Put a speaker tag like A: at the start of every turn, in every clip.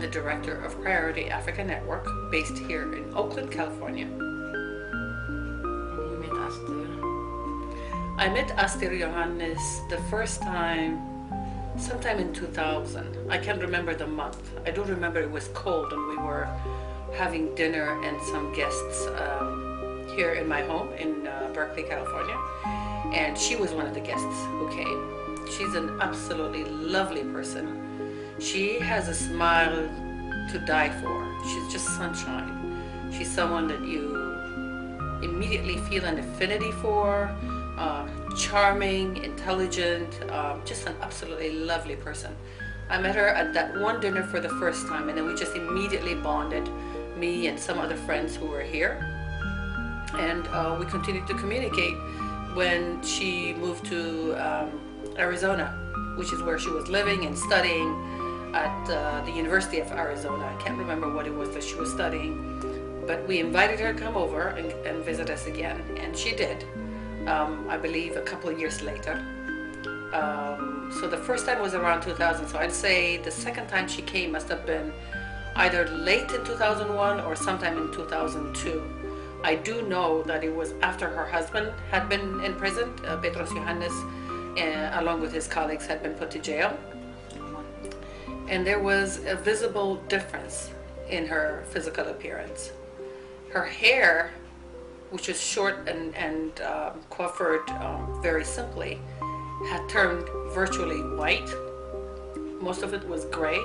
A: the director of Priority Africa Network, based here in Oakland, California.
B: And you met Aster?
A: I met Aster Yohannes the first time sometime in 2000. I can't remember the month. I do remember it was cold and we were having dinner and some guests here in my home in Berkeley, California. And she was one of the guests who came. She's an absolutely lovely person. She has a smile to die for. She's just sunshine. She's someone that you immediately feel an affinity for, charming, intelligent, just an absolutely lovely person. I met her at that one dinner for the first time, and then we just immediately bonded, me and some other friends who were here. And we continued to communicate when she moved to Arizona, which is where she was living and studying at the University of Arizona. I can't remember what it was that she was studying, but we invited her to come over and visit us again, and she did, I believe a couple of years later. So the first time was around 2000, so I'd say the second time she came must have been either late in 2001 or sometime in 2002. I do know that it was after her husband had been in prison, Petros Yohannes, along with his colleagues, had been put to jail. And there was a visible difference in her physical appearance. Her hair, which was short and coiffured very simply, had turned virtually white. Most of it was gray.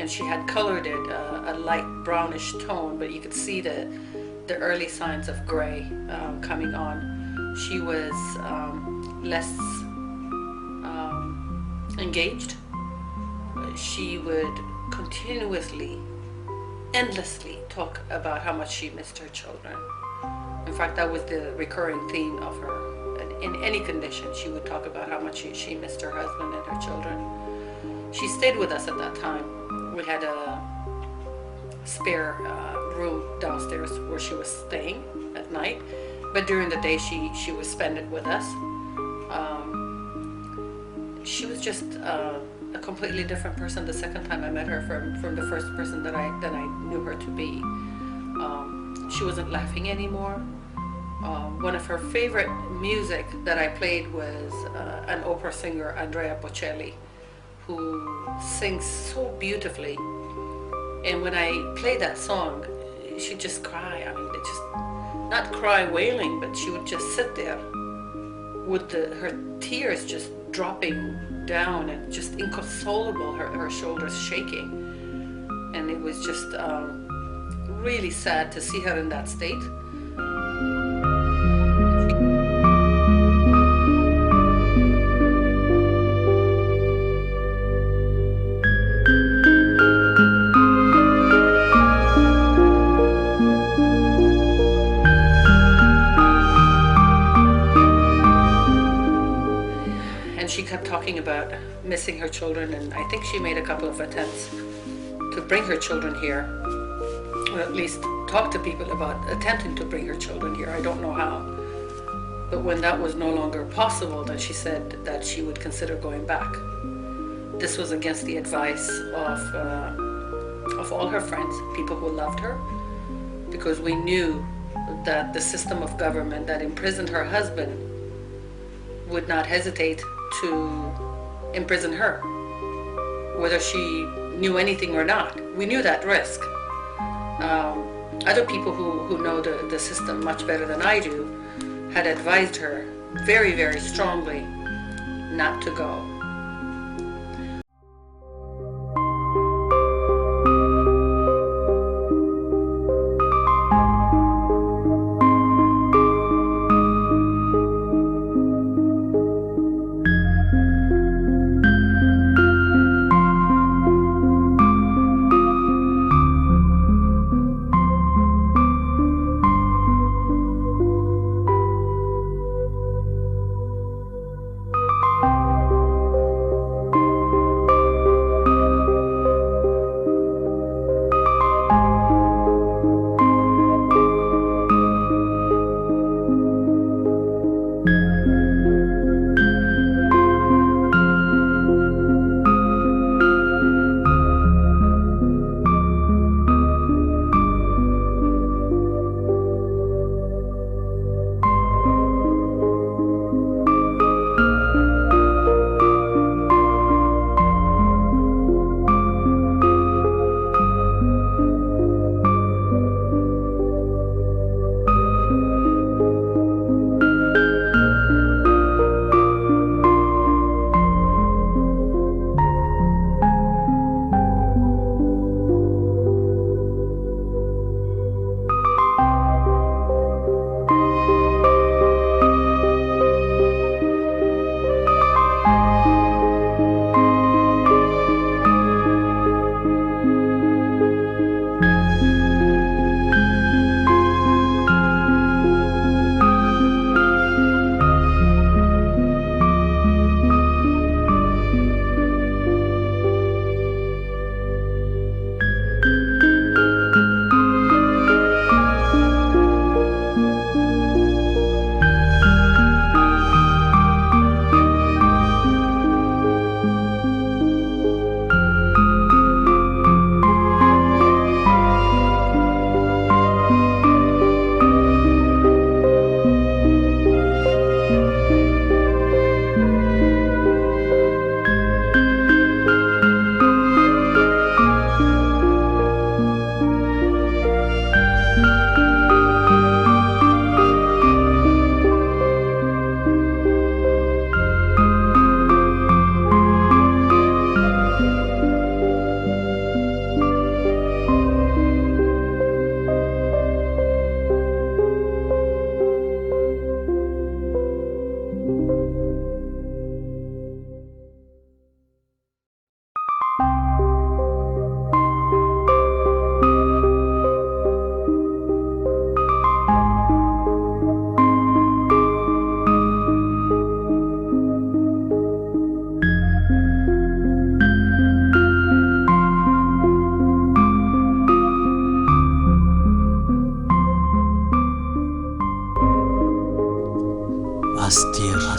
A: And she had colored it a light brownish tone, but you could see the early signs of gray coming on. She was less engaged. She would continuously, endlessly talk about how much she missed her children. In fact, that was the recurring theme of her. In any condition, she would talk about how much she missed her husband and her children. She stayed with us at that time. We had a spare room downstairs where she was staying at night, but during the day she would spend it with us. She was just a completely different person the second time I met her from the first person that I knew her to be. She wasn't laughing anymore. One of her favorite music that I played was an opera singer, Andrea Bocelli, who sings so beautifully. And when I played that song, she'd just cry. I mean, just not cry wailing, but she would just sit there with her tears just dropping down and just inconsolable, her shoulders shaking. And it was just really sad to see her in that state. She kept talking about missing her children, and I think she made a couple of attempts to bring her children here, or at least talk to people about attempting to bring her children here. I don't know how. But when that was no longer possible, then she said that she would consider going back. This was against the advice of all her friends, people who loved her, because we knew that the system of government that imprisoned her husband would not hesitate to imprison her, whether she knew anything or not. We knew that risk. Other people who know the system much better than I do had advised her very, very strongly not to go.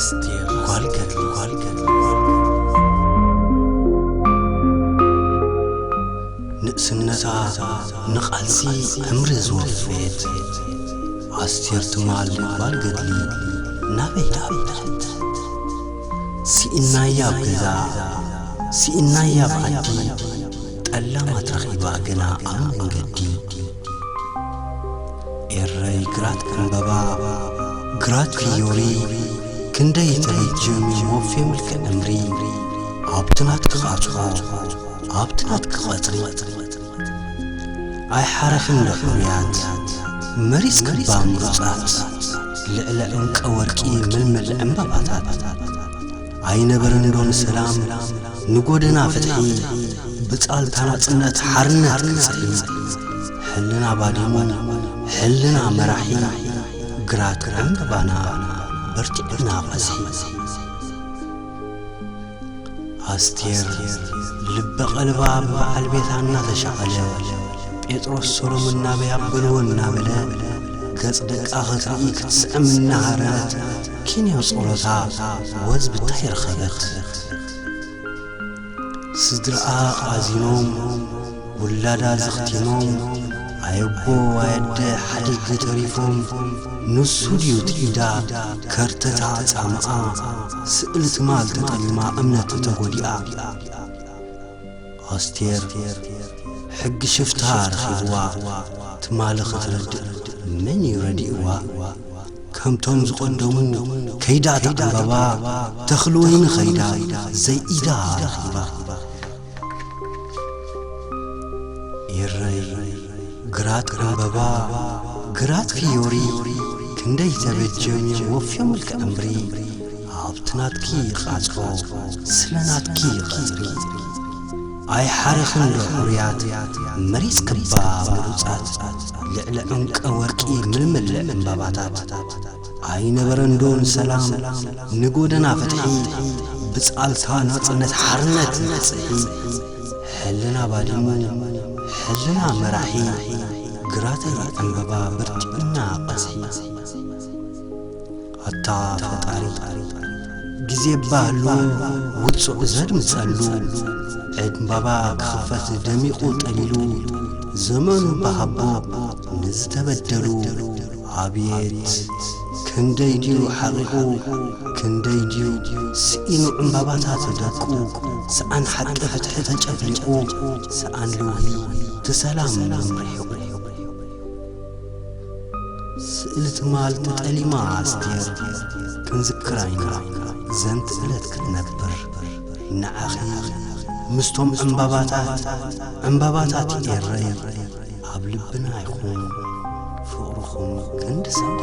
C: أستير والقدل نقسنتا نقالسي عمر زوفيت أستير تمال والقدلي نابي سئنا يا بغزا سئنا يا بعدي ألا ما ترخيبا قنا أمن قدي إرّي قرات كنبابا قرات كيوري كندي تهجمي وفي ملك أمري عبتنات كغاطغا عبتنات كغاطري أي حرخن لحريات مريس كبا مرصات لعلا انك أوركي ململ أنباباتات أي نبرندون سلام نقودنا فتحي بتقال تنات حرنات كسحي حلنا باديمون حلنا مراحي قرات أنبابانا برتقنا قسحي أستير لب قلبا ببعال بيثانا تشعله بيتروس سرمنا بيقبلونا بلا كصدق أخطري كتسأمنا هرات كين يوصولتا وز بتاير خبت صدرقا قازينوم ولادا زختينوم عيبو ويد حدق تريفوم نسو ديوت إيدا كرتتا عطامعا سئلت مال تطلما أمنت تغوديا أستير حق شفتها رخيبوا تمالخ ترد من يردئوا كم تمز قدمو كيدا تقبابا تخلوين خيدا زي إيدا رخيبا يرّي قرات قنبابا قرات كيوري كندي تبجمي وفي ملك أمري عبتنات كي خاصو سلنات كي خزري أي حرخن لحريات مريس كبا مروصات لعلا انك أوركي ململ انباباتات أي نبرندون سلام نقودنا فتحي بسألتا ناطنت حرنت نصحي حلنا باديمو حلنا مراحي قراتي انبابا برتقنا قسحي حتى فطاري جزي بالو وتصو زاد مسالو عد بابا خفت دميقو طليلو زمن بحبو نزتبدلو عبيت كندي ديو حقيقو كندي ديو سئينو عمباباتا تدقو سأن حتى فتح تجفلقو سأن لوهي تسلام نمرحو سئلت مال تتألي ما أستير كنذكرينا زنت إلت كنبر نعخي مستم أنباباتات إيرّي عبلبنا يخون فورخون كندسن